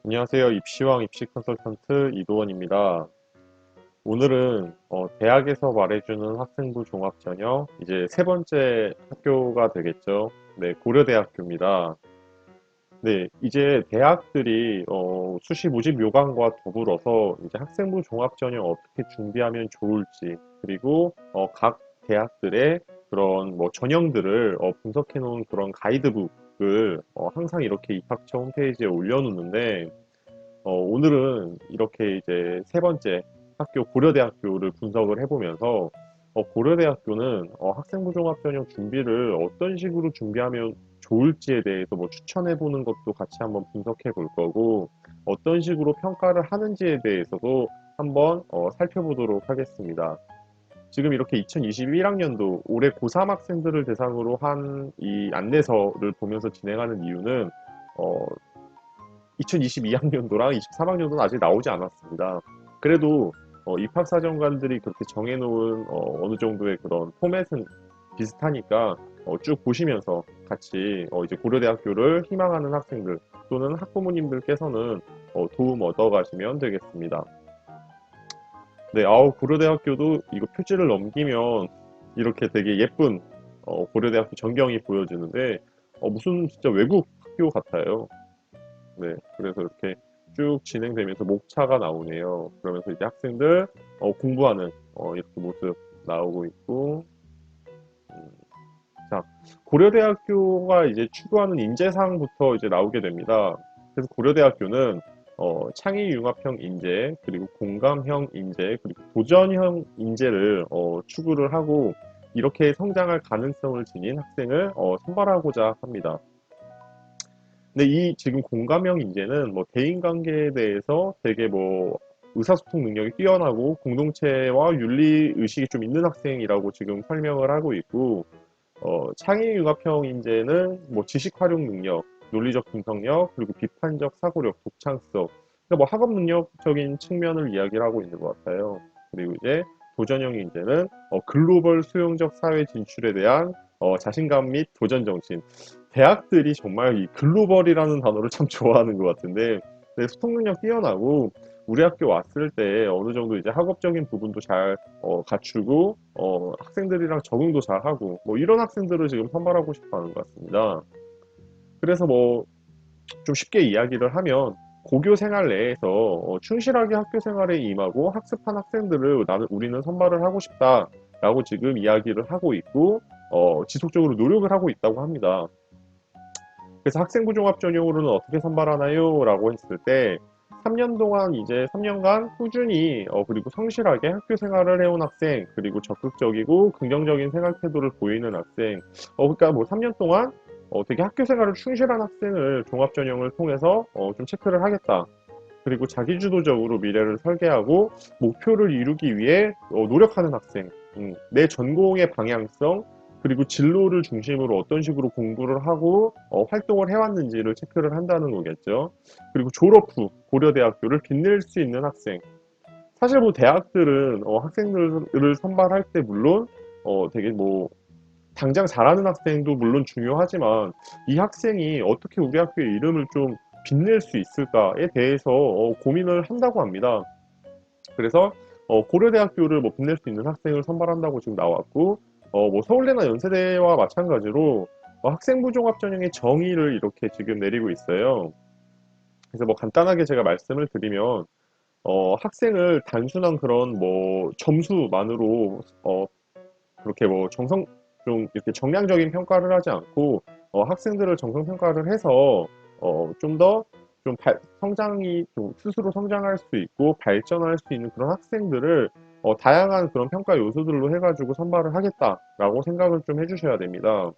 안녕하세요. 입시왕 입시 컨설턴트 이도원입니다. 오늘은 대학에서 말해주는 학생부 종합전형 이제 세 번째 학교가 되겠죠. 네, 고려대학교입니다. 네, 이제 대학들이 수시 모집 요강과 더불어서 이제 학생부 종합전형 어떻게 준비하면 좋을지 그리고 각 대학들의 그런 뭐 전형들을 분석해 놓은 그런 가이드북을 항상 이렇게 입학처 홈페이지에 올려놓는데 오늘은 이렇게 이제 세 번째 학교 고려대학교를 분석을 해보면서 고려대학교는 학생부 종합전형 준비를 어떤 식으로 준비하면 좋을지에 대해서 뭐 추천해보는 것도 같이 한번 분석해 볼 거고 어떤 식으로 평가를 하는지에 대해서도 한번 살펴보도록 하겠습니다. 지금 이렇게 2021학년도 올해 고3 학생들을 대상으로 한 이 안내서를 보면서 진행하는 이유는 어, 2022학년도랑 23학년도는 아직 나오지 않았습니다. 그래도 입학사정관들이 그렇게 정해놓은 어느 정도의 그런 포맷은 비슷하니까 쭉 보시면서 같이 이제 고려대학교를 희망하는 학생들 또는 학부모님들께서는 도움 얻어가시면 되겠습니다. 네, 고려대학교도 이거 표지를 넘기면 이렇게 되게 예쁜 고려대학교 전경이 보여지는데 무슨 진짜 외국 학교 같아요. 네, 그래서 이렇게 쭉 진행되면서 목차가 나오네요. 그러면서 이제 학생들 공부하는 이렇게 모습 나오고 있고, 음, 자, 고려대학교가 이제 추구하는 인재상부터 이제 나오게 됩니다. 그래서 고려대학교는 창의융합형 인재, 그리고 공감형 인재, 그리고 도전형 인재를 추구를 하고 이렇게 성장할 가능성을 지닌 학생을 선발하고자 합니다. 근데 이 지금 공감형 인재는 뭐 대인관계에 대해서 되게 뭐 의사소통 능력이 뛰어나고 공동체와 윤리 의식이 좀 있는 학생이라고 지금 설명을 하고 있고, 창의융합형 인재는 뭐 지식 활용 능력, 논리적 분석력, 그리고 비판적 사고력, 독창성, 그러니까 뭐 학업 능력적인 측면을 이야기를 하고 있는 것 같아요. 그리고 이제 도전형 인재는 글로벌 수용적 사회 진출에 대한 자신감 및 도전 정신. 대학들이 정말 이 글로벌이라는 단어를 참 좋아하는 것 같은데, 네, 소통 능력 뛰어나고 우리 학교 왔을 때 어느 정도 이제 학업적인 부분도 잘 갖추고 학생들이랑 적응도 잘 하고 뭐 이런 학생들을 지금 선발하고 싶어 하는 것 같습니다. 그래서 뭐 좀 쉽게 이야기를 하면 고교 생활 내에서 충실하게 학교 생활에 임하고 학습한 학생들을 우리는 선발을 하고 싶다라고 지금 이야기를 하고 있고 지속적으로 노력을 하고 있다고 합니다. 그래서 학생부 종합 전형으로는 어떻게 선발하나요? 라고 했을 때 3년 동안 이제 3년간 꾸준히 그리고 성실하게 학교 생활을 해온 학생 그리고 적극적이고 긍정적인 생활 태도를 보이는 학생 그러니까 뭐 3년 동안 되게 학교 생활을 충실한 학생을 종합 전형을 통해서 좀 체크를 하겠다. 그리고 자기주도적으로 미래를 설계하고 목표를 이루기 위해 노력하는 학생, 내 전공의 방향성, 그리고 진로를 중심으로 어떤 식으로 공부를 하고 활동을 해왔는지를 체크를 한다는 거겠죠. 그리고 졸업 후 고려대학교를 빛낼 수 있는 학생. 사실 뭐 대학들은 학생들을 선발할 때 물론 되게 뭐 당장 잘하는 학생도 물론 중요하지만 이 학생이 어떻게 우리 학교의 이름을 좀 빛낼 수 있을까에 대해서 고민을 한다고 합니다. 그래서 고려대학교를 뭐 빛낼 수 있는 학생을 선발한다고 지금 나왔고 뭐 서울대나 연세대와 마찬가지로 학생부 종합전형의 정의를 이렇게 지금 내리고 있어요. 그래서 뭐 간단하게 제가 말씀을 드리면 학생을 단순한 그런 뭐 점수만으로 그렇게 뭐 좀 이렇게 정량적인 평가를 하지 않고 학생들을 정성 평가를 해서 좀 더 좀 성장이 좀 스스로 성장할 수 있고 발전할 수 있는 그런 학생들을 다양한 그런 평가 요소들로 해가지고 선발을 하겠다라고 생각을 좀 해주셔야 됩니다.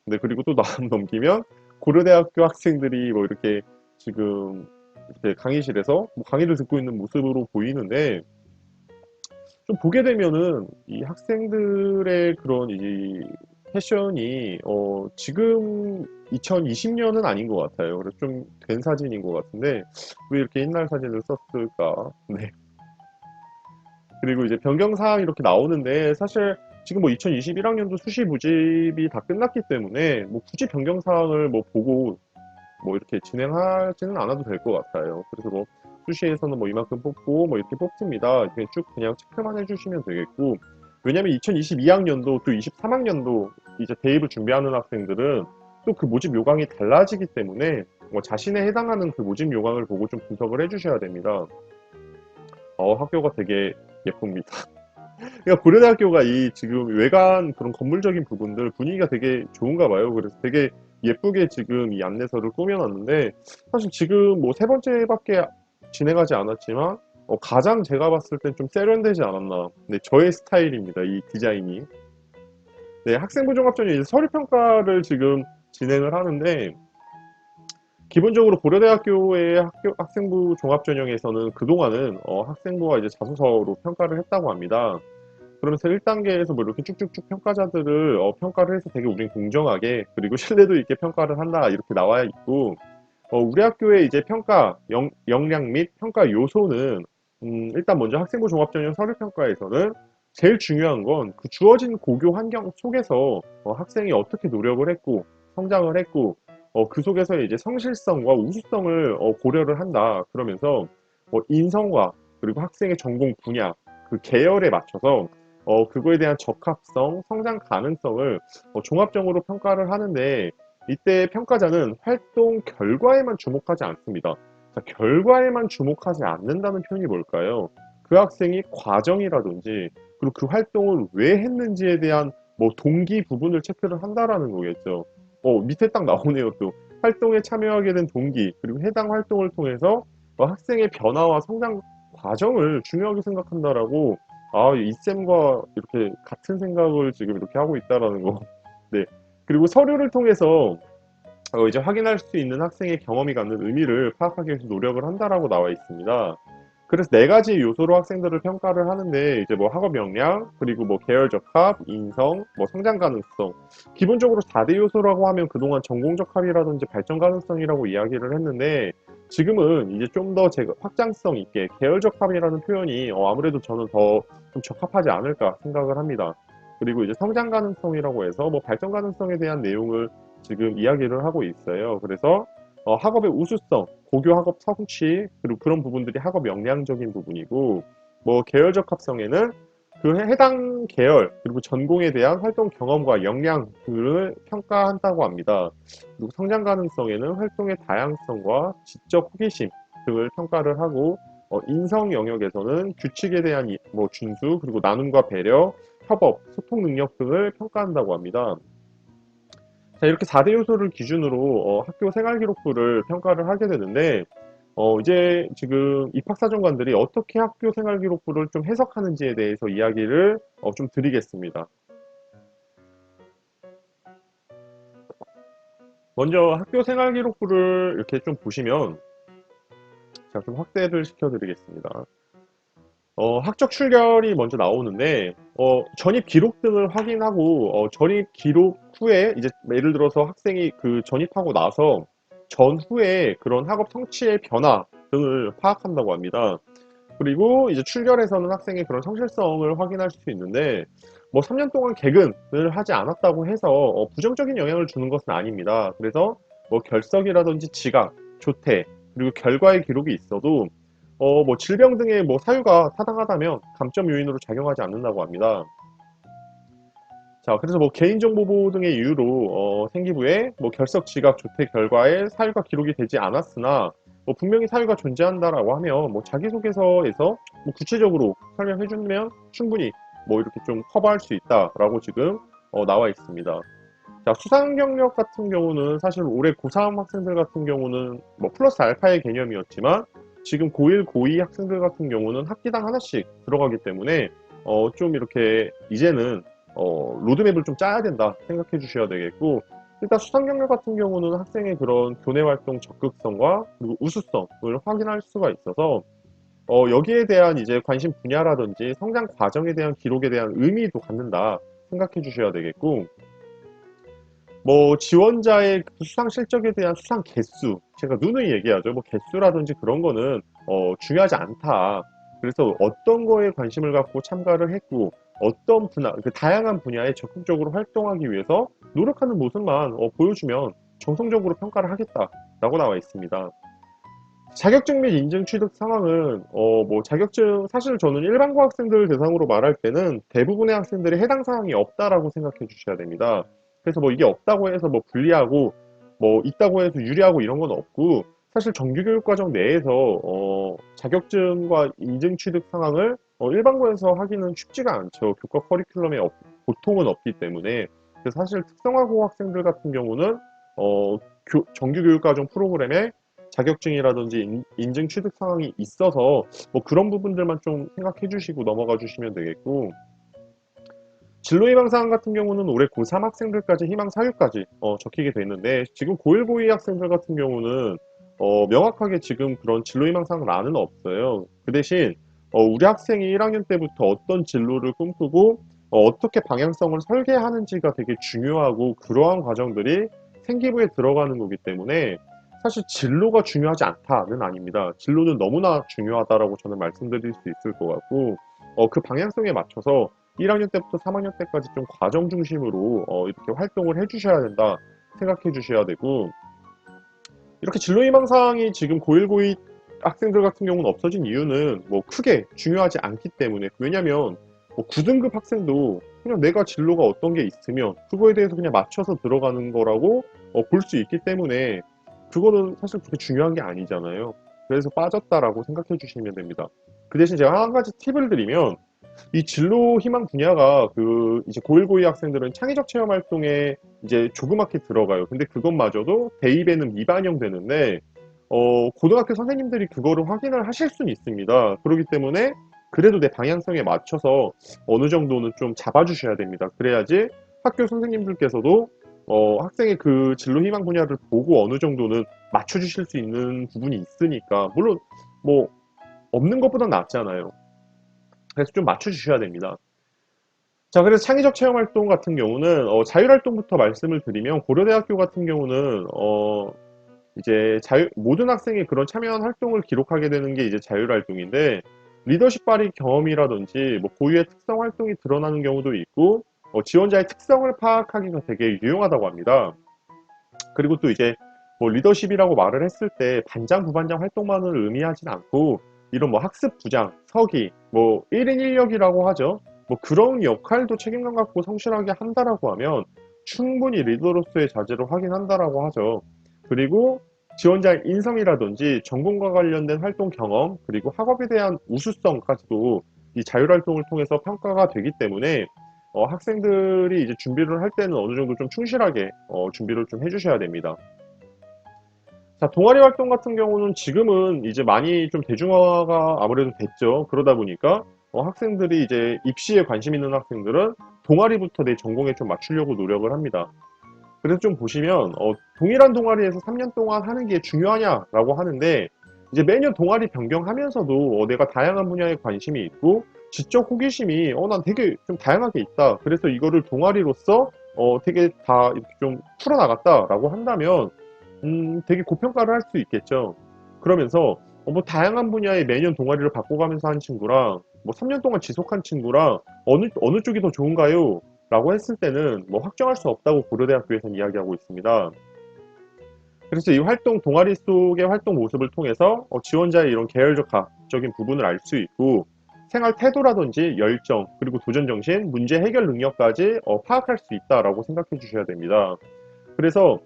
근데 그리고 또 나름 넘기면 고려대학교 학생들이 뭐 이렇게 지금 이렇게 강의실에서 뭐 강의를 듣고 있는 모습으로 보이는데 좀 보게 되면은 이 학생들의 그런 이 패션이 지금 2020년은 아닌 것 같아요. 그래서 좀 된 사진인 것 같은데 왜 이렇게 옛날 사진을 썼을까? 네. 그리고 이제 변경 사항이 이렇게 나오는데 사실 지금 뭐 2021학년도 수시 모집이 다 끝났기 때문에 뭐 굳이 변경 사항을 뭐 보고 뭐 이렇게 진행하지는 않아도 될 것 같아요. 그래서 뭐 수시에서는 뭐 이만큼 뽑고 뭐 이렇게 뽑습니다. 그냥 쭉 그냥 체크만 해주시면 되겠고, 왜냐면 2022학년도 또 23학년도 이제 대입을 준비하는 학생들은 또 그 모집 요강이 달라지기 때문에 뭐 자신에 해당하는 그 모집 요강을 보고 좀 분석을 해주셔야 됩니다. 학교가 되게 예쁩니다. 그러니까 고려대학교가 이 지금 외관 그런 건물적인 부분들 분위기가 되게 좋은가 봐요. 그래서 되게 예쁘게 지금 이 안내서를 꾸며놨는데, 사실 지금 뭐 세 번째밖에 진행하지 않았지만 가장 제가 봤을 땐 좀 세련되지 않았나. 네, 저의 스타일입니다. 이 디자인이. 네, 학생부 종합전형 이제 서류평가를 지금 진행을 하는데, 기본적으로 고려대학교의 학생부 종합전형에서는 그동안은 학생부가 이제 자소서로 평가를 했다고 합니다. 그러면서 1단계에서 뭐 이렇게 쭉쭉쭉 평가자들을 평가를 해서 되게 우린 공정하게 그리고 신뢰도 있게 평가를 한다 이렇게 나와 있고, 우리 학교의 이제 평가 역량 및 평가 요소는 일단 먼저 학생부 종합전형 서류평가에서는 제일 중요한 건 그 주어진 고교 환경 속에서 학생이 어떻게 노력을 했고 성장을 했고 그 속에서 이제 성실성과 우수성을 고려를 한다. 그러면서 인성과 그리고 학생의 전공 분야 그 계열에 맞춰서 그거에 대한 적합성, 성장 가능성을 종합적으로 평가를 하는데, 이때 평가자는 활동 결과에만 주목하지 않습니다. 자, 결과에만 주목하지 않는다는 표현이 뭘까요? 그 학생이 과정이라든지 그리고 그 활동을 왜 했는지에 대한 뭐 동기 부분을 체크를 한다라는 거겠죠. 밑에 딱 나오네요. 또 활동에 참여하게 된 동기 그리고 해당 활동을 통해서 학생의 변화와 성장 과정을 중요하게 생각한다라고, 이쌤과 이렇게 같은 생각을 지금 이렇게 하고 있다라는 거. 네. 그리고 서류를 통해서 이제 확인할 수 있는 학생의 경험이 갖는 의미를 파악하기 위해서 노력을 한다라고 나와 있습니다. 그래서 네 가지 요소로 학생들을 평가를 하는데, 이제 뭐 학업 역량, 그리고 뭐 계열 적합, 인성, 뭐 성장 가능성. 기본적으로 4대 요소라고 하면 그동안 전공 적합이라든지 발전 가능성이라고 이야기를 했는데, 지금은 이제 좀 더 제가 확장성 있게 계열 적합이라는 표현이 아무래도 저는 더 좀 적합하지 않을까 생각을 합니다. 그리고 이제 성장 가능성이라고 해서 뭐 발전 가능성에 대한 내용을 지금 이야기를 하고 있어요. 그래서 학업의 우수성, 고교 학업 성취, 그리고 그런 부분들이 학업 역량적인 부분이고, 뭐 계열적 합성에는 그 해당 계열 그리고 전공에 대한 활동 경험과 역량을 평가한다고 합니다. 그리고 성장 가능성에는 활동의 다양성과 지적 호기심 등을 평가를 하고, 인성 영역에서는 규칙에 대한 뭐 준수 그리고 나눔과 배려, 협업, 소통 능력 등을 평가한다고 합니다. 자, 이렇게 4대 요소를 기준으로 학교 생활기록부를 평가를 하게 되는데, 이제 지금 입학사정관들이 어떻게 학교 생활기록부를 좀 해석하는지에 대해서 이야기를 좀 드리겠습니다. 먼저 학교 생활기록부를 이렇게 좀 보시면, 제가 좀 확대를 시켜드리겠습니다. 학적 출결이 먼저 나오는데, 전입 기록 등을 확인하고, 전입 기록 후에, 이제 예를 들어서 학생이 그 전입하고 나서 전후에 그런 학업 성취의 변화 등을 파악한다고 합니다. 그리고 이제 출결에서는 학생의 그런 성실성을 확인할 수 있는데, 뭐 3년 동안 개근을 하지 않았다고 해서 부정적인 영향을 주는 것은 아닙니다. 그래서 뭐 결석이라든지 지각, 조퇴, 그리고 결과의 기록이 있어도 뭐 질병 등의 뭐 사유가 타당하다면 감점 요인으로 작용하지 않는다고 합니다. 자, 그래서 뭐 개인정보 등의 이유로 생기부에 뭐 결석, 지각, 조퇴 결과에 사유가 기록이 되지 않았으나 뭐 분명히 사유가 존재한다라고 하면 뭐 자기소개서에서 뭐 구체적으로 설명해주면 충분히 뭐 이렇게 좀 커버할 수 있다라고 지금 나와 있습니다. 자, 수상 경력 같은 경우는 사실 올해 고3 학생들 같은 경우는 뭐 플러스 알파의 개념이었지만, 지금 고1, 고2 학생들 같은 경우는 학기당 하나씩 들어가기 때문에 좀 이렇게 이제는 로드맵을 좀 짜야 된다 생각해 주셔야 되겠고, 일단 수상 경력 같은 경우는 학생의 그런 교내 활동 적극성과 그리고 우수성을 확인할 수가 있어서 여기에 대한 이제 관심 분야라든지 성장 과정에 대한 기록에 대한 의미도 갖는다 생각해 주셔야 되겠고, 뭐 지원자의 그 수상 실적에 대한 수상 개수, 제가 누누이 얘기하죠. 뭐 개수라든지 그런 거는 중요하지 않다. 그래서 어떤 거에 관심을 갖고 참가를 했고 어떤 분야, 그 다양한 분야에 적극적으로 활동하기 위해서 노력하는 모습만 보여주면 정성적으로 평가를 하겠다라고 나와 있습니다. 자격증 및 인증 취득 상황은 뭐 자격증 사실 저는 일반고 학생들 대상으로 말할 때는 대부분의 학생들이 해당 사항이 없다라고 생각해 주셔야 됩니다. 그래서 뭐 이게 없다고 해서 뭐 불리하고 뭐 있다고 해서 유리하고 이런 건 없고 사실 정규교육과정 내에서 자격증과 인증 취득 상황을 일반고에서 하기는 쉽지가 않죠. 교과 커리큘럼에 보통은 없기 때문에. 그래서 사실 특성화고 학생들 같은 경우는 정규교육과정 프로그램에 자격증이라든지 인증 취득 상황이 있어서 뭐 그런 부분들만 좀 생각해 주시고 넘어가 주시면 되겠고, 진로 희망 사항 같은 경우는 올해 고3 학생들까지 희망 사유까지 적히게 돼 있는데, 지금 고1 고2 학생들 같은 경우는 명확하게 지금 그런 진로 희망 사항란은 없어요. 그 대신 우리 학생이 1학년 때부터 어떤 진로를 꿈꾸고 어떻게 방향성을 설계하는지가 되게 중요하고, 그러한 과정들이 생기부에 들어가는 거기 때문에 사실 진로가 중요하지 않다는 아닙니다. 진로는 너무나 중요하다라고 저는 말씀드릴 수 있을 것 같고, 그 방향성에 맞춰서 1학년 때부터 3학년 때까지 좀 과정 중심으로 이렇게 활동을 해주셔야 된다 생각해 주셔야 되고, 이렇게 진로 희망 사항이 지금 고1 고2 학생들 같은 경우는 없어진 이유는 뭐 크게 중요하지 않기 때문에, 왜냐면 뭐 9등급 학생도 그냥 내가 진로가 어떤 게 있으면 그거에 대해서 그냥 맞춰서 들어가는 거라고 볼 수 있기 때문에 그거는 사실 그렇게 중요한 게 아니잖아요. 그래서 빠졌다라고 생각해 주시면 됩니다. 그 대신 제가 한 가지 팁을 드리면, 이 진로 희망 분야가 그 이제 고1 고2 학생들은 창의적 체험 활동에 이제 조그맣게 들어가요. 근데 그것마저도 대입에는 미반영되는데 고등학교 선생님들이 그거를 확인을 하실 수는 있습니다. 그렇기 때문에 그래도 내 방향성에 맞춰서 어느 정도는 좀 잡아주셔야 됩니다. 그래야지 학교 선생님들께서도 학생의 그 진로 희망 분야를 보고 어느 정도는 맞춰주실 수 있는 부분이 있으니까, 물론 뭐 없는 것보다 낫잖아요. 그래서 좀 맞춰주셔야 됩니다. 자, 그래서 창의적 체험 활동 같은 경우는 자율활동부터 말씀을 드리면, 고려대학교 같은 경우는 이제 모든 학생이 그런 참여한 활동을 기록하게 되는 게 이제 자율활동인데, 리더십 발휘 경험이라든지 뭐 고유의 특성 활동이 드러나는 경우도 있고, 지원자의 특성을 파악하기가 되게 유용하다고 합니다. 그리고 또 이제 뭐 리더십이라고 말을 했을 때 반장, 부반장 활동만을 의미하진 않고, 이런 뭐 학습 부장, 서기, 뭐 1인 1역이라고 하죠. 뭐 그런 역할도 책임감 갖고 성실하게 한다라고 하면 충분히 리더로서의 자질을 확인한다라고 하죠. 그리고 지원자의 인성이라든지 전공과 관련된 활동 경험, 그리고 학업에 대한 우수성까지도 이 자율활동을 통해서 평가가 되기 때문에 학생들이 이제 준비를 할 때는 어느 정도 좀 충실하게 준비를 좀 해주셔야 됩니다. 자, 동아리 활동 같은 경우는 지금은 이제 많이 좀 대중화가 아무래도 됐죠. 그러다 보니까 학생들이 이제 입시에 관심 있는 학생들은 동아리부터 내 전공에 좀 맞추려고 노력을 합니다. 그래서 좀 보시면 동일한 동아리에서 3년 동안 하는 게 중요하냐라고 하는데, 이제 매년 동아리 변경하면서도 내가 다양한 분야에 관심이 있고 지적 호기심이 난 되게 좀 다양하게 있다. 그래서 이거를 동아리로서 되게 다 이렇게 좀 풀어나갔다라고 한다면 되게 고평가를 할 수 있겠죠. 그러면서 뭐 다양한 분야의 매년 동아리를 바꿔가면서 한 친구랑 뭐 3년 동안 지속한 친구랑 어느 쪽이 더 좋은가요? 라고 했을 때는 뭐 확정할 수 없다고 고려대학교에서는 이야기하고 있습니다. 그래서 이 활동, 동아리 속의 활동 모습을 통해서 지원자의 이런 계열적인 부분을 알 수 있고, 생활 태도라든지 열정, 그리고 도전정신, 문제 해결 능력까지 파악할 수 있다라고 생각해 주셔야 됩니다. 그래서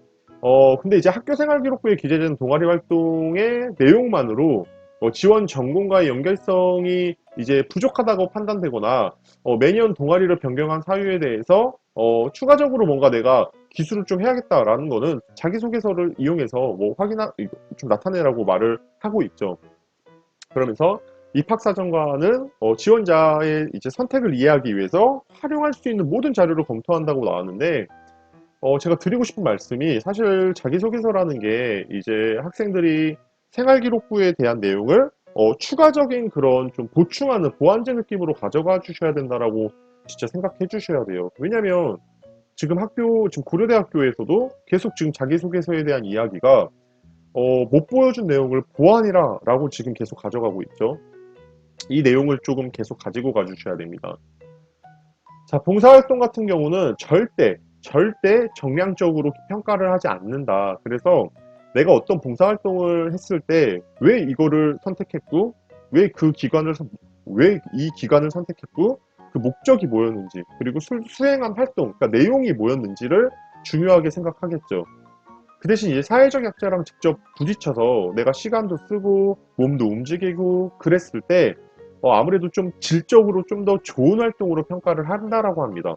근데 이제 학교 생활 기록부에 기재된 동아리 활동의 내용만으로 지원 전공과의 연결성이 이제 부족하다고 판단되거나 매년 동아리를 변경한 사유에 대해서 추가적으로 뭔가 내가 기술을 좀 해야겠다라는 거는 자기소개서를 이용해서 뭐 좀 나타내라고 말을 하고 있죠. 그러면서 입학사정관은 지원자의 이제 선택을 이해하기 위해서 활용할 수 있는 모든 자료를 검토한다고 나왔는데, 제가 드리고 싶은 말씀이, 사실 자기소개서라는 게 이제 학생들이 생활기록부에 대한 내용을 추가적인 그런 좀 보충하는 보완제 느낌으로 가져가 주셔야 된다라고 진짜 생각해 주셔야 돼요. 왜냐면 지금 고려대학교에서도 계속 지금 자기소개서에 대한 이야기가 못 보여준 내용을 보완이라 라고 지금 계속 가져가고 있죠. 이 내용을 조금 계속 가지고 가주셔야 됩니다. 자, 봉사활동 같은 경우는 절대 절대 정량적으로 평가를 하지 않는다. 그래서 내가 어떤 봉사활동을 했을 때 왜 이거를 선택했고, 왜 그 기관을, 왜 이 기관을 선택했고, 그 목적이 뭐였는지, 그리고 수행한 활동, 그러니까 내용이 뭐였는지를 중요하게 생각하겠죠. 그 대신 이제 사회적 약자랑 직접 부딪혀서 내가 시간도 쓰고 몸도 움직이고 그랬을 때 아무래도 좀 질적으로 좀 더 좋은 활동으로 평가를 한다라고 합니다.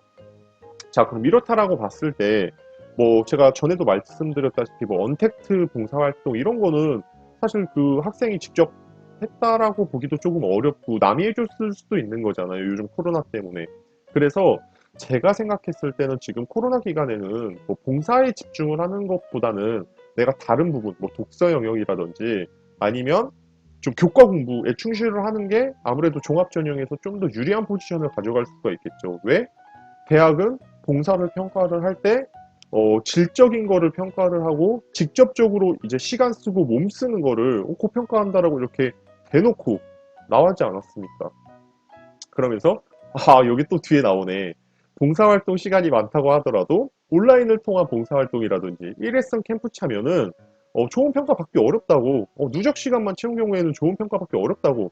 자, 그럼 이렇다라고 봤을 때 뭐 제가 전에도 말씀드렸다시피 뭐 언택트 봉사활동 이런 거는 사실 그 학생이 직접 했다라고 보기도 조금 어렵고 남이 해줬을 수도 있는 거잖아요. 요즘 코로나 때문에. 그래서 제가 생각했을 때는 지금 코로나 기간에는 뭐 봉사에 집중을 하는 것보다는 내가 다른 부분, 뭐 독서 영역이라든지 아니면 좀 교과 공부에 충실을 하는 게 아무래도 종합 전형에서 좀 더 유리한 포지션을 가져갈 수가 있겠죠. 왜? 대학은 봉사를 평가를 할 때 질적인 거를 평가를 하고 직접적으로 이제 시간 쓰고 몸 쓰는 거를 고평가한다라고 이렇게 대놓고 나오지 않았습니까? 그러면서 여기 또 뒤에 나오네. 봉사활동 시간이 많다고 하더라도 온라인을 통한 봉사활동이라든지 일회성 캠프 참여는 좋은 평가 받기 어렵다고 누적 시간만 채운 경우에는 좋은 평가 받기 어렵다고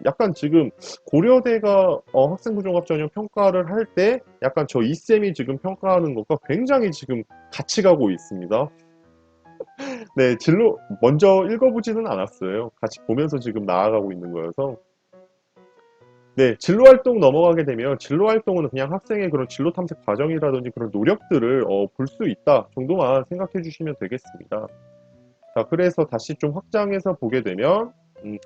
약간 지금 고려대가 학생부종합전형 평가를 할 때 약간 저 이쌤이 지금 평가하는 것과 굉장히 지금 같이 가고 있습니다. 네, 진로 먼저 읽어보지는 않았어요. 같이 보면서 지금 나아가고 있는 거여서. 네, 진로 활동 넘어가게 되면 진로 활동은 그냥 학생의 그런 진로 탐색 과정이라든지 그런 노력들을 볼 수 있다 정도만 생각해 주시면 되겠습니다. 자, 그래서 다시 좀 확장해서 보게 되면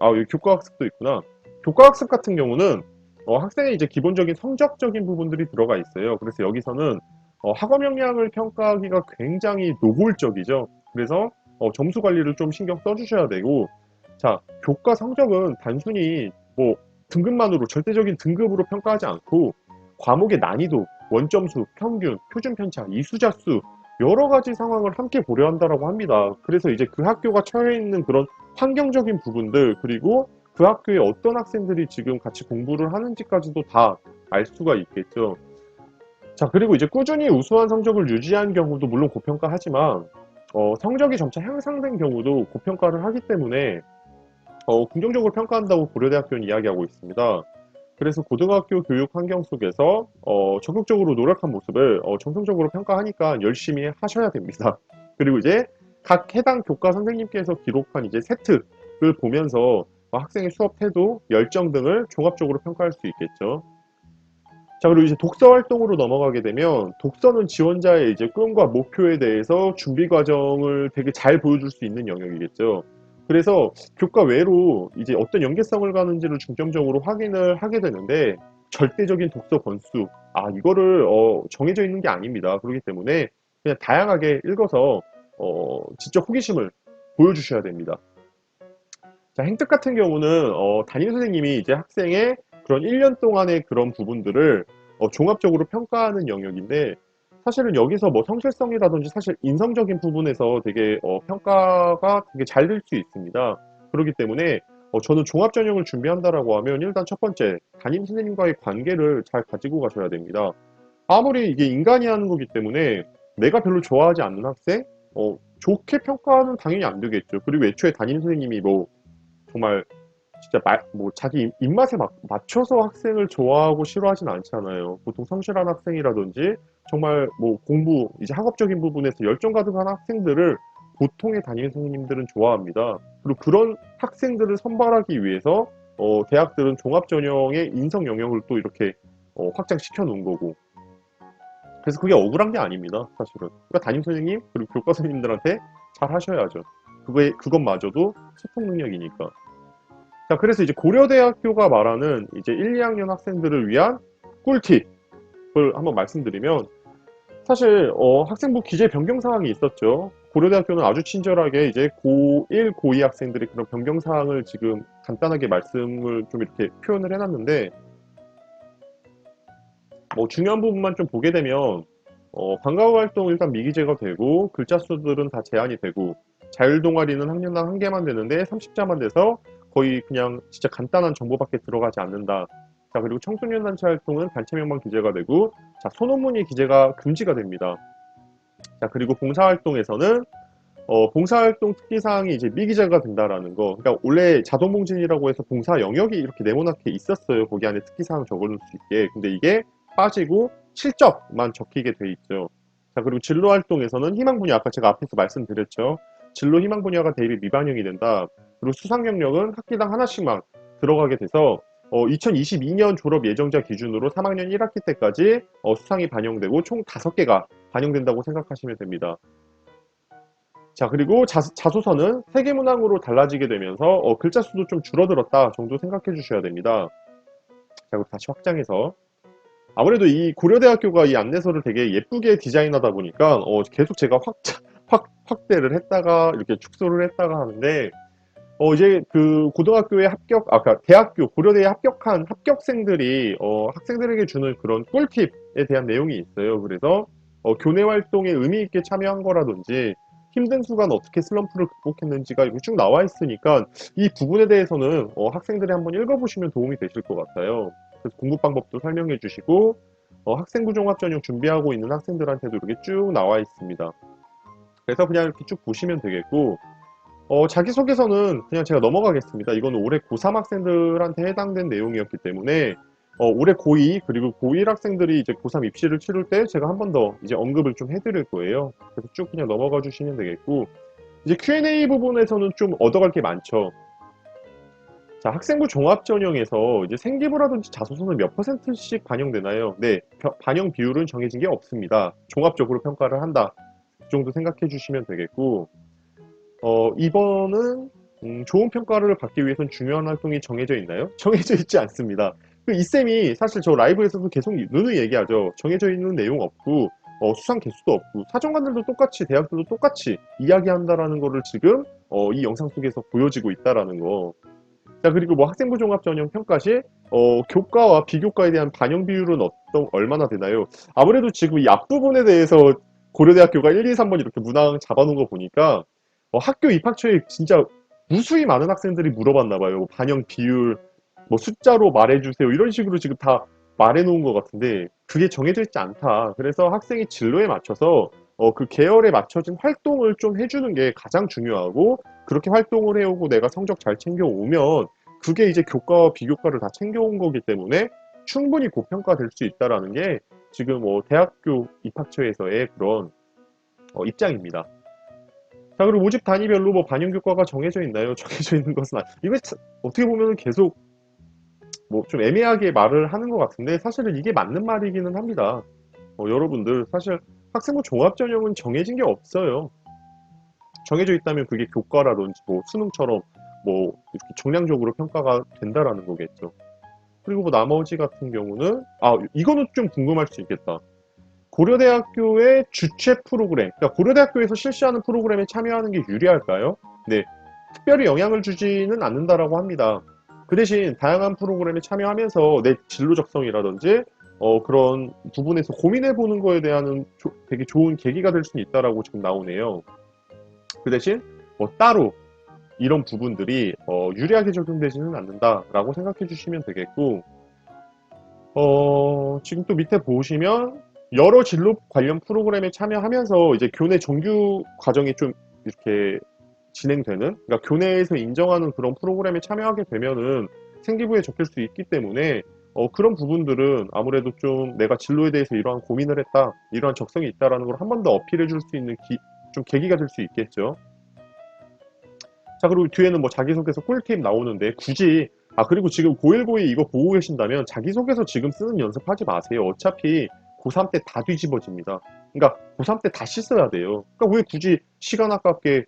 여기 교과학습도 있구나. 교과학습 같은 경우는 학생의 이제 기본적인 성적적인 부분들이 들어가 있어요. 그래서 여기서는 학업 역량을 평가하기가 굉장히 노골적이죠. 그래서 점수 관리를 좀 신경 써주셔야 되고, 자, 교과 성적은 단순히 뭐 등급만으로 절대적인 등급으로 평가하지 않고 과목의 난이도, 원점수, 평균, 표준 편차, 이수자 수 여러 가지 상황을 함께 고려한다라고 합니다. 그래서 이제 그 학교가 처해 있는 그런 환경적인 부분들 그리고 그 학교에 어떤 학생들이 지금 같이 공부를 하는지까지도 다 알 수가 있겠죠. 자, 그리고 이제 꾸준히 우수한 성적을 유지한 경우도 물론 고평가하지만 성적이 점차 향상된 경우도 고평가를 하기 때문에 긍정적으로 평가한다고 고려대학교는 이야기하고 있습니다. 그래서 고등학교 교육 환경 속에서 적극적으로 노력한 모습을 정성적으로 평가하니까 열심히 하셔야 됩니다. 그리고 이제 각 해당 교과 선생님께서 기록한 이제 세트를 보면서 학생의 수업 태도, 열정 등을 종합적으로 평가할 수 있겠죠. 자, 그리고 이제 독서 활동으로 넘어가게 되면 독서는 지원자의 이제 꿈과 목표에 대해서 준비 과정을 되게 잘 보여줄 수 있는 영역이겠죠. 그래서 교과 외로 이제 어떤 연계성을 가는지를 중점적으로 확인을 하게 되는데 절대적인 독서 권수, 이거를 정해져 있는 게 아닙니다. 그렇기 때문에 그냥 다양하게 읽어서 지적 호기심을 보여주셔야 됩니다. 자, 행특 같은 경우는 담임 선생님이 이제 학생의 그런 1년 동안의 그런 부분들을 종합적으로 평가하는 영역인데 사실은 여기서 뭐 성실성이라든지 사실 인성적인 부분에서 되게 평가가 되게 잘 될 수 있습니다. 그렇기 때문에 저는 종합 전형을 준비한다라고 하면 일단 첫 번째 담임 선생님과의 관계를 잘 가지고 가셔야 됩니다. 아무리 이게 인간이 하는 거기 때문에 내가 별로 좋아하지 않는 학생 좋게 평가는 당연히 안 되겠죠. 그리고 애초에 담임 선생님이 뭐 정말 진짜 뭐 자기 입맛에 맞춰서 학생을 좋아하고 싫어하진 않잖아요. 보통 성실한 학생이라든지 정말 뭐 공부 이제 학업적인 부분에서 열정 가득한 학생들을 보통의 담임 선생님들은 좋아합니다. 그리고 그런 학생들을 선발하기 위해서 대학들은 종합 전형의 인성 영역을 또 이렇게 확장시켜 놓은 거고. 그래서 그게 억울한 게 아닙니다, 사실은. 그러니까 담임 선생님 그리고 교과 선생님들한테 잘 하셔야죠. 그것마저도 소통 능력이니까. 자, 그래서 이제 고려대학교가 말하는 이제 1, 2학년 학생들을 위한 꿀팁을 한번 말씀드리면 사실 학생부 기재 변경 사항이 있었죠. 고려대학교는 아주 친절하게 이제 고1, 고2 학생들의 그런 변경 사항을 지금 간단하게 말씀을 좀 이렇게 표현을 해놨는데 뭐 중요한 부분만 좀 보게 되면 방과후 활동 일단 미기재가 되고 글자 수들은 다 제한이 되고 자율 동아리는 학년당 한 개만 되는데 30자만 돼서 거의 그냥 진짜 간단한 정보밖에 들어가지 않는다. 자, 그리고 청소년 단체 활동은 단체명만 기재가 되고, 자, 소논문이 기재가 금지가 됩니다. 자, 그리고 봉사활동에서는 봉사활동 특기사항이 이제 미기재가 된다라는 거. 그러니까 원래 자동봉진이라고 해서 봉사 영역이 이렇게 네모나게 있었어요. 거기 안에 특기사항 적어놓을 수 있게. 근데 이게 빠지고 실적만 적히게 돼 있죠. 자, 그리고 진로활동에서는 희망 분야, 아까 제가 앞에서 말씀드렸죠. 진로 희망 분야가 대입이 미반영이 된다. 그리고 수상 경력은 학기당 하나씩만 들어가게 돼서 2022년 졸업 예정자 기준으로 3학년 1학기 때까지 수상이 반영되고 총 5개가 반영된다고 생각하시면 됩니다. 자, 그리고 자소서는 세계문항으로 달라지게 되면서 글자 수도 좀 줄어들었다 정도 생각해 주셔야 됩니다. 자, 그리고 다시 확장해서 아무래도 이 고려대학교가 이 안내서를 되게 예쁘게 디자인하다 보니까 계속 제가 확대를 했다가 이렇게 축소를 했다가 하는데 이제 그 고등학교에 그러니까 대학교 고려대에 합격한 합격생들이 학생들에게 주는 그런 꿀팁에 대한 내용이 있어요. 그래서 교내 활동에 의미 있게 참여한 거라든지 힘든 순간 어떻게 슬럼프를 극복했는지가 이렇게 쭉 나와 있으니까 이 부분에 대해서는 학생들이 한번 읽어보시면 도움이 되실 것 같아요. 그래서 공부 방법도 설명해 주시고 학생부 종합 전형 준비하고 있는 학생들한테도 이렇게 쭉 나와 있습니다. 그래서 그냥 이렇게 쭉 보시면 되겠고 자기소개서는 그냥 제가 넘어가겠습니다. 이거는 올해 고3 학생들한테 해당된 내용이었기 때문에 올해 고2 그리고 고1 학생들이 이제 고3 입시를 치를 때 제가 한 번 더 이제 언급을 좀 해드릴 거예요. 그래서 쭉 그냥 넘어가 주시면 되겠고 이제 Q&A 부분에서는 좀 얻어갈 게 많죠. 자, 학생부 종합 전형에서 이제 생기부라든지 자소서는 몇 %씩 반영되나요? 네, 반영 비율은 정해진 게 없습니다. 종합적으로 평가를 한다. 그 정도 생각해 주시면 되겠고 이번은 좋은 평가를 받기 위해선 중요한 활동이 정해져 있나요? 정해져 있지 않습니다. 그 이쌤이 사실 저 라이브에서도 계속 누누이 얘기하죠. 정해져 있는 내용 없고 수상 개수도 없고 사정관들도 똑같이 대학들도 똑같이 이야기한다라는 거를 지금 이 영상 속에서 보여지고 있다라는 거. 자, 그리고 뭐 학생부 종합 전형 평가 시 교과와 비교과에 대한 반영 비율은 얼마나 되나요? 아무래도 지금 이 앞부분에 대해서 고려대학교가 1, 2, 3번 이렇게 문항 잡아놓은 거 보니까 학교 입학 초에 진짜 무수히 많은 학생들이 물어봤나 봐요. 뭐 반영 비율, 뭐 숫자로 말해주세요. 이런 식으로 지금 다 말해놓은 것 같은데 그게 정해져 있지 않다. 그래서 학생이 진로에 맞춰서 그 계열에 맞춰진 활동을 좀 해주는 게 가장 중요하고 그렇게 활동을 해오고 내가 성적 잘 챙겨오면 그게 이제 교과와 비교과를 다 챙겨온 거기 때문에 충분히 고평가될 수 있다라는 게 지금 대학교 입학처에서의 그런 입장입니다. 자, 그리고 모집 단위별로 뭐 반영 교과가 정해져 있나요? 정해져 있는 것은 이거 어떻게 보면 계속 뭐 좀 애매하게 말을 하는 것 같은데 사실은 이게 맞는 말이기는 합니다. 여러분들 사실 학생부 종합 전형은 정해진 게 없어요. 정해져 있다면 그게 교과라든지 뭐 수능처럼 뭐 이렇게 정량적으로 평가가 된다라는 거겠죠. 그리고 뭐 나머지 같은 경우는 이거는 좀 궁금할 수 있겠다. 고려대학교의 주최 프로그램, 그러니까 고려대학교에서 실시하는 프로그램에 참여하는 게 유리할까요? 네, 특별히 영향을 주지는 않는다라고 합니다. 그 대신 다양한 프로그램에 참여하면서 내 진로 적성이라든지 그런 부분에서 고민해 보는 거에 대한 되게 좋은 계기가 될 수 있다라고 지금 나오네요. 그 대신 뭐 따로 이런 부분들이 유리하게 적용되지는 않는다라고 생각해 주시면 되겠고 지금 또 밑에 보시면 여러 진로 관련 프로그램에 참여하면서 이제 교내 정규 과정이 좀 이렇게 진행되는, 그러니까 교내에서 인정하는 그런 프로그램에 참여하게 되면은 생기부에 적힐 수 있기 때문에 그런 부분들은 아무래도 좀 내가 진로에 대해서 이러한 고민을 했다, 이러한 적성이 있다라는 걸 한 번 더 어필해 줄 수 있는 좀 계기가 될 수 있겠죠. 자, 그리고 뒤에는 뭐 자기소개서 꿀팁 나오는데 굳이 그리고 지금 고1, 고2 이거 보고 계신다면 자기소개서 지금 쓰는 연습하지 마세요. 어차피 고3 때 다 뒤집어집니다. 그러니까 고3 때 다시 써야 돼요. 그러니까 왜 굳이 시간 아깝게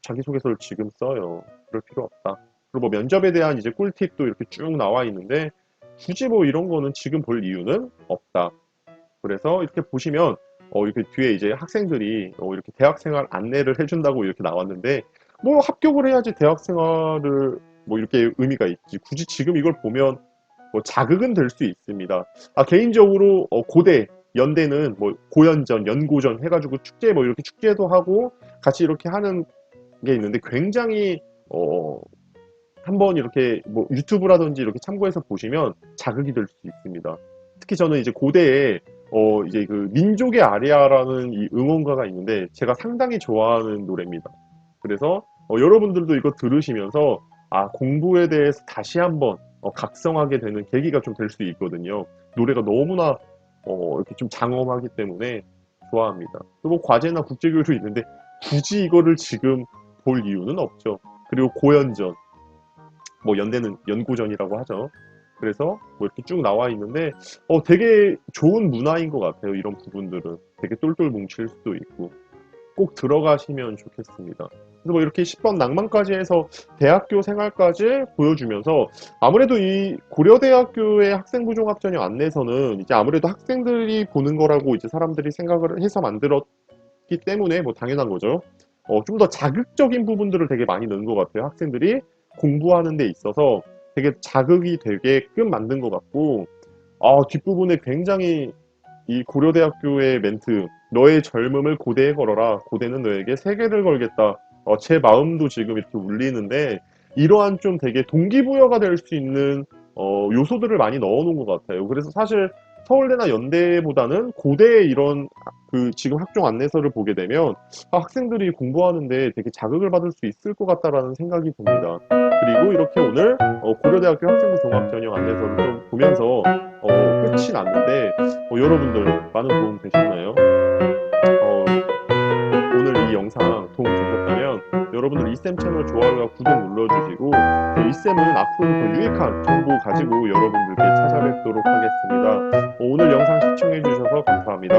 자기소개서를 지금 써요. 그럴 필요 없다. 그리고 뭐 면접에 대한 이제 꿀팁도 이렇게 쭉 나와 있는데 굳이 뭐 이런 거는 지금 볼 이유는 없다. 그래서 이렇게 보시면 이렇게 뒤에 이제 학생들이 이렇게 대학생활 안내를 해준다고 이렇게 나왔는데 뭐 합격을 해야지 대학생활을 뭐 이렇게 의미가 있지. 굳이 지금 이걸 보면 뭐 자극은 될 수 있습니다. 개인적으로 고대, 연대는 뭐 고연전, 연고전 해가지고 축제 뭐 이렇게 축제도 하고 같이 이렇게 하는 게 있는데 굉장히 한번 이렇게 뭐 유튜브라든지 이렇게 참고해서 보시면 자극이 될 수 있습니다. 특히 저는 이제 고대에 이제 그 민족의 아리아라는 이 응원가가 있는데 제가 상당히 좋아하는 노래입니다. 그래서 여러분들도 이거 들으시면서 공부에 대해서 다시 한번 각성하게 되는 계기가 좀 될 수 있거든요. 노래가 너무나 이렇게 좀 장엄하기 때문에 좋아합니다. 그리고 과제나 국제교류도 있는데 굳이 이거를 지금 볼 이유는 없죠. 그리고 고연전, 뭐 연대는 연고전이라고 하죠. 그래서 뭐 이렇게 쭉 나와 있는데 되게 좋은 문화인 것 같아요. 이런 부분들은 되게 똘똘 뭉칠 수도 있고 꼭 들어가시면 좋겠습니다. 그래서 뭐 이렇게 10번 낭만까지 해서 대학교 생활까지 보여주면서 아무래도 이 고려대학교의 학생부종합전형 안내서는 이제 아무래도 학생들이 보는 거라고 이제 사람들이 생각을 해서 만들었기 때문에 뭐 당연한 거죠. 좀 더 자극적인 부분들을 되게 많이 넣은 것 같아요. 학생들이 공부하는 데 있어서 되게 자극이 되게끔 만든 것 같고, 뒷부분에 굉장히 이 고려대학교의 멘트, 너의 젊음을 고대에 걸어라. 고대는 너에게 세계를 걸겠다. 제 마음도 지금 이렇게 울리는데, 이러한 좀 되게 동기부여가 될 수 있는 요소들을 많이 넣어놓은 것 같아요. 그래서 사실 서울대나 연대보다는 고대의 이런 그 지금 학종 안내서를 보게 되면 학생들이 공부하는데 되게 자극을 받을 수 있을 것 같다라는 생각이 듭니다. 그리고 이렇게 오늘 고려대학교 학생부 종합전형 안내서를 좀 보면서 끝이 났는데 여러분들 많은 도움 되셨나요? 어, 오늘 이 영상 도움 되셨다면 여러분들 이쌤 채널 좋아요와 구독 눌러주시고 이쌤은 앞으로도 더 유익한 정보 가지고 여러분들께 찾아뵙도록 하겠습니다. 오늘 영상 시청해주셔서 감사합니다.